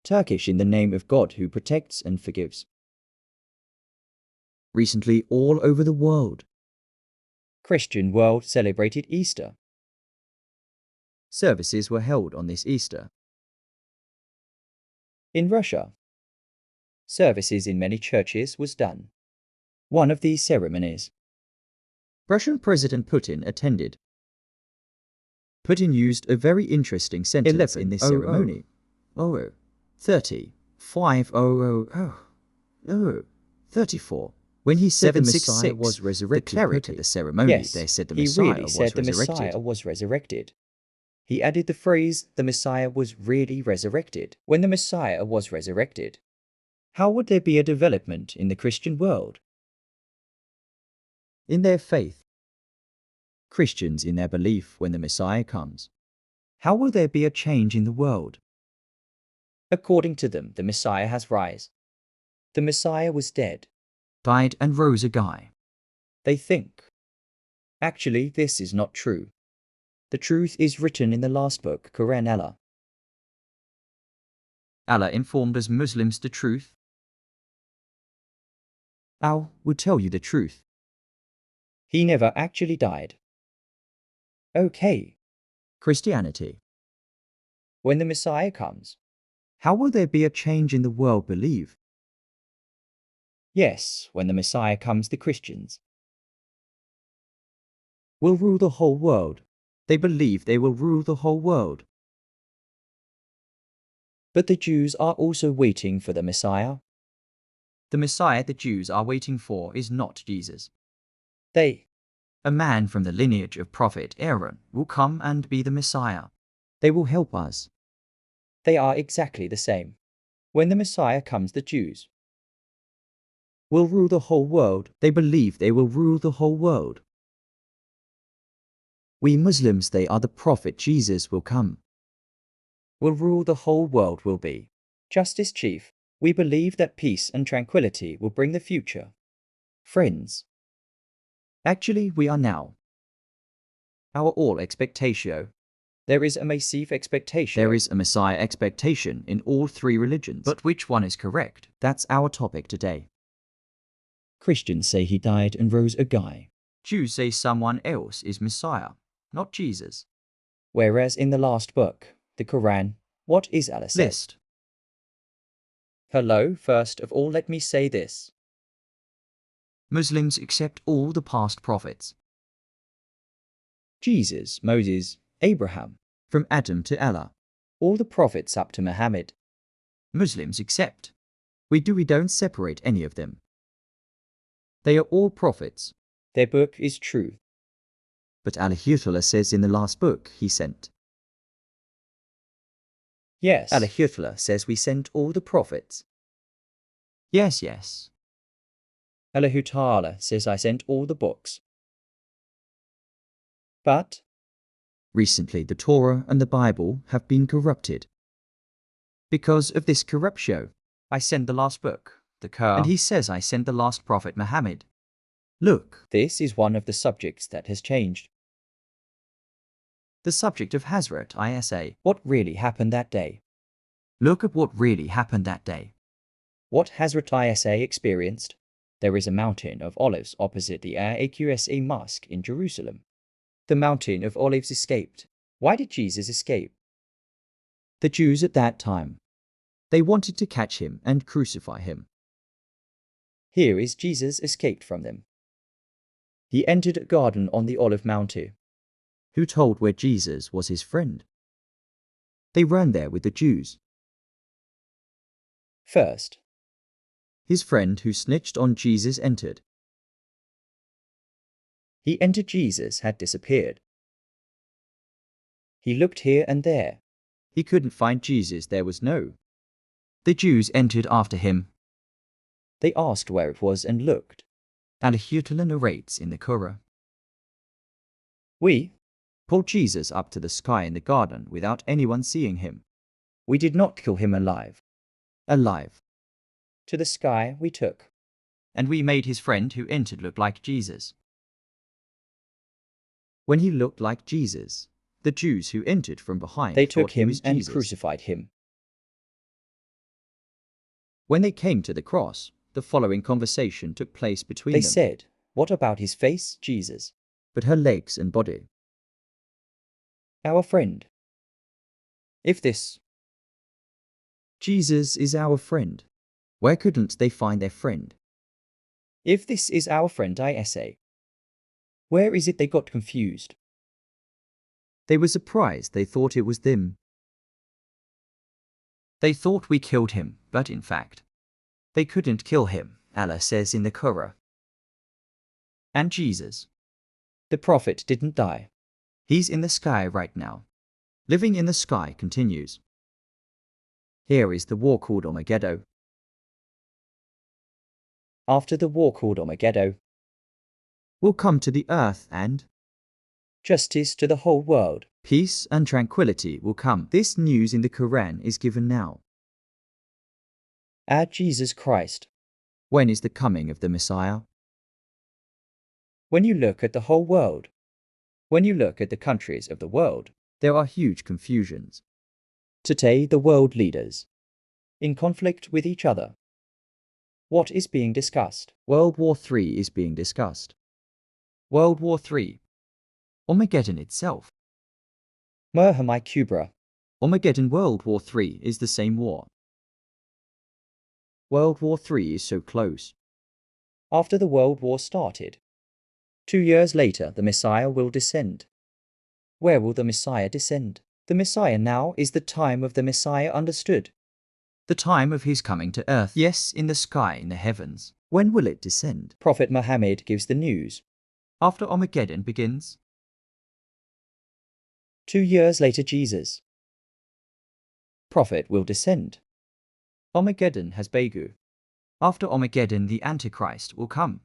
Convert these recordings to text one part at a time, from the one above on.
Turkish in the name of God who protects and forgives. Recently, all over the world, Christian world celebrated Easter. services were held on this Easter. In Russia, services in many churches was done. One of these ceremonies, Russian President Putin attended. Putin used a very interesting sentence in this ceremony. 34. When he said the Messiah was resurrected, the cleric at the ceremony, yes, they said the he Messiah really said the Messiah was resurrected. He added the phrase, the Messiah was really resurrected. When the Messiah was resurrected, how would there be a development in the Christian world? In their faith, Christians in their belief when the Messiah comes, how will there be a change in the world? According to them, the Messiah has rise. The Messiah was dead, Died and rose again. they think. Actually, this is not true. The truth is written in the last book, Quran Allah. Allah informed us Muslims the truth. Allah will tell you the truth. He never actually died. Okay, Christianity. when the Messiah comes, How will there be a change in the world believe? yes, when the Messiah comes, the Christians will rule the whole world. They believe they will rule the whole world. But the Jews are also waiting for the Messiah. The Messiah the Jews are waiting for is not Jesus. They A man from the lineage of Prophet Aaron will come and be the Messiah. They will help us. are exactly the same. When the Messiah comes, the Jews will rule the whole world. They believe they will rule the whole world. We Muslims, they are the Prophet Jesus will come. Will rule the whole world will be. Justice Chief, we believe that peace and tranquility will bring the future. Friends, Actually, we are now. Our all expectatio. there is a massive expectation. There is a Messiah expectation in all three religions. But which one is correct? That's our topic today. Christians say he died and rose again, Jews say someone else is Messiah, not Jesus. whereas in the last book, the Quran, what is Allah says? List. Hello, first of all let me say this. Muslims accept all the past prophets, Jesus, Moses, Abraham, from Adam to Allah. all the prophets up to Muhammad. Muslims accept. We don't separate any of them. They are all prophets. Their book is true. But Allah says in the last book he sent. Yes, Allah says we sent all the prophets. Yes, yes. Allah Ta'ala says I sent all the books. But Recently the Torah and the Bible have been corrupted. Because of this corruption, I sent the last book, the Quran, and he says I sent the last prophet Muhammad. Look, this is one of the subjects that has changed. the subject of Hazrat Isa. What really happened that day? Look at what really happened that day. What Hazrat Isa experienced? There is a mountain of olives opposite the Aqsa Mosque in Jerusalem. The mountain of olives escaped. Why did Jesus escape? The Jews at that time, they wanted to catch him and crucify him. Here is Jesus escaped from them. He entered a garden on the Olive Mountain. Who told where Jesus was his friend? They ran there with the Jews. First, His friend who snitched on Jesus entered. he entered. Jesus had disappeared. He looked here and there. He couldn't find Jesus, there was no. The Jews entered after him. They asked where it was and looked. Allah narrates in the Quran. We Pulled Jesus up to the sky in the garden without anyone seeing him. did not kill him alive. Alive. To the sky we took. And we made his friend who entered look like Jesus. When he looked like Jesus, the Jews who entered from behind They thought took he him was and Jesus. crucified him. When they came to the cross, the following conversation took place between They them. said, "What about his face, Jesus?" But her legs and body. Our friend. If this Jesus is our friend. Where couldn't they find their friend? If this is our friend, I say. Where is it they got confused? They were surprised. They thought it was them. They thought we killed him, but in fact, they couldn't kill him, Allah says in the Quran. And Jesus, The prophet didn't die. he's in the sky right now. Living in the sky continues. Here is the war called Armageddon. After the war called Armageddon, Will come to the earth, and justice to the whole world. peace and tranquility will come. This news in the Quran is given now. Add Jesus Christ. When is the coming of the Messiah? When you look at the whole world, when you look at the countries of the world, There are huge confusions. today the world leaders, in conflict with each other. What is being discussed? World War III is being discussed. World War III. Armageddon itself. Muhammad Kubra. Armageddon. World War III is the same war. World War III is so close. After the World War started, 2 years later the Messiah will descend. Where will the Messiah descend? The Messiah now is the time of the Messiah understood. The time of his coming to earth. Yes, in the sky, in the heavens. When will it descend? Prophet Muhammad gives the news. After Armageddon begins. 2 years later Jesus, Prophet will descend. Armageddon has begun. After Armageddon, the Antichrist will come.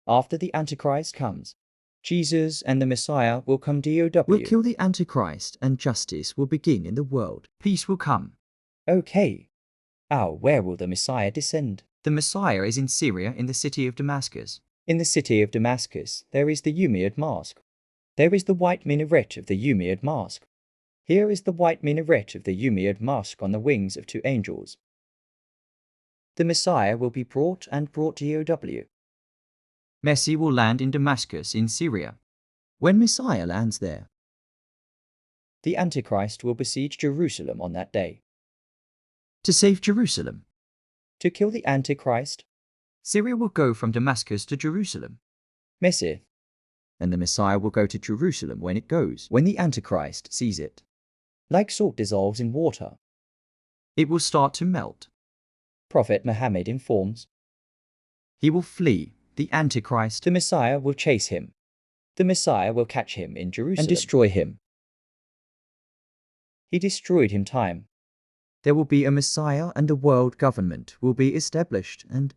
After the Antichrist comes, Jesus and the Messiah will come DOW. We'll kill the Antichrist and justice will begin in the world. Peace will come. Okay. Where will the Messiah descend? The Messiah is in Syria, in the city of Damascus. In the city of Damascus, there is the Umayyad Mosque. There is the white minaret of the Umayyad Mosque. Here is the white minaret of the Umayyad Mosque on the wings of 2 angels. The Messiah will be brought DOW. Messi will land in Damascus in Syria. When Messiah lands there, The Antichrist will besiege Jerusalem on that day. to save Jerusalem, To kill the Antichrist, Syria will go from Damascus to Jerusalem. Messi, And the Messiah will go to Jerusalem when it goes. when the Antichrist sees it, like salt dissolves in water, It will start to melt. Prophet Muhammad informs. He will flee. The Antichrist. The Messiah will chase him. The Messiah will catch him in Jerusalem And destroy him. He destroyed him time. There will be a Messiah and a world government will be established, and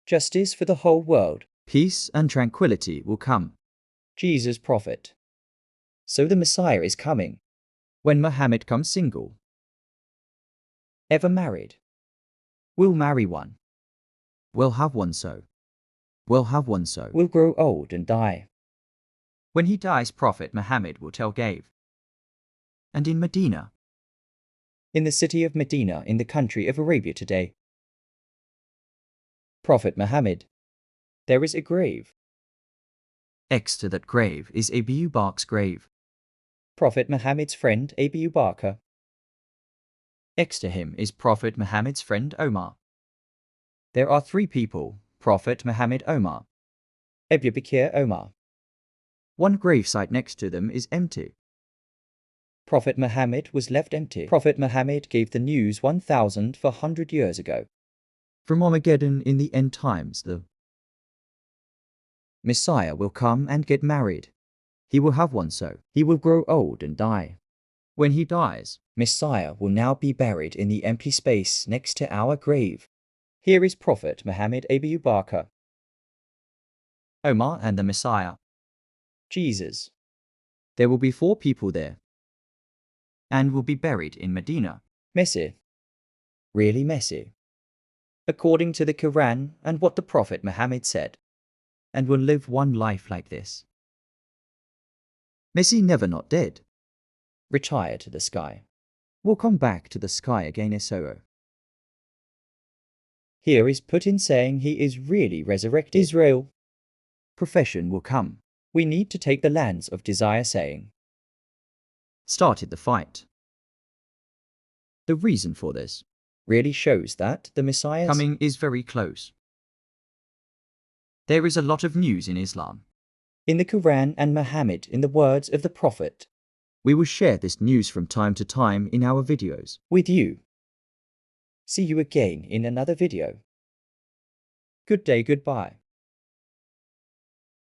Justice for the whole world. peace and tranquility will come. Jesus Prophet. So the Messiah is coming. When Muhammad comes single, Ever married? Will marry one. we'll have one so. We'll have one so. Will grow old and die. When he dies, Prophet Muhammad will tell Gave. And in Medina, In the city of Medina in the country of Arabia today. Prophet Muhammad. There is a grave. next to that grave is Abu Bakr's grave. Prophet Muhammad's friend Abu Bakr. Next to him is Prophet Muhammad's friend Omar. There are 3 people, Prophet Muhammad Omar. Abu Bakr Omar. One gravesite next to them is empty. Prophet Muhammad was left empty. Prophet Muhammad gave the news 1,400 years ago. From Armageddon in the end times, the Messiah will come and get married. He will have one so. He will grow old and die. When he dies, Messiah will now be buried in the empty space next to our grave. Here is Prophet Muhammad Abu Bakr. Omar and the Messiah. Jesus. There will be 4 people there. And will be buried in Medina. Messy. Really messy. According to the Quran and what the Prophet Muhammad said. And will live one life like this. Messi never not dead. Retire to the sky. Will come back to the sky again SOO. Here is Putin saying he is really resurrected. Israel. Profession will come. We need to take the lands of desire saying. Started the fight. The reason for this Really shows that the Messiah's coming is very close. There is a lot of news in Islam. in the Quran and Muhammad in the words of the Prophet. We will share this news from time to time in our videos. With you. See you again in another video. Good day, goodbye.